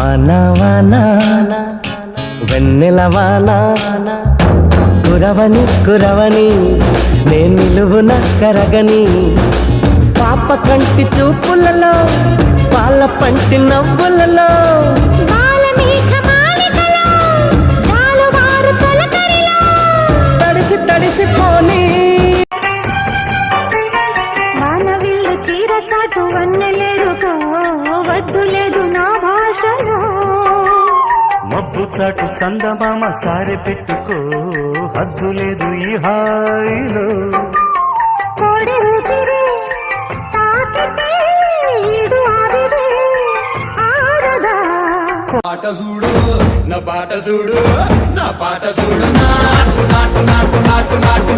వానా వానా వెన్నెల వానా కురవని కురవని నే నిలువున కరగని పాప కంటి చూపులలో పాల పంటి నవ్వులలో తడిసి తడిసి పోనీ మానవిల్లు చీర చాటు వన్నెలేరుగా వద్దు లేదు నా భాషలో మబ్బు చాటు చందమామ సారె పెట్టుకో హద్దు లేదు ఈ హాయిలో కోడి ఊపిరి తాకితే ఈడు ఆవిరి ఆరదా పాట చూడు నా పాట చూడు నా పాట చూడు నాటు నాటు నాటు నాటు నాటు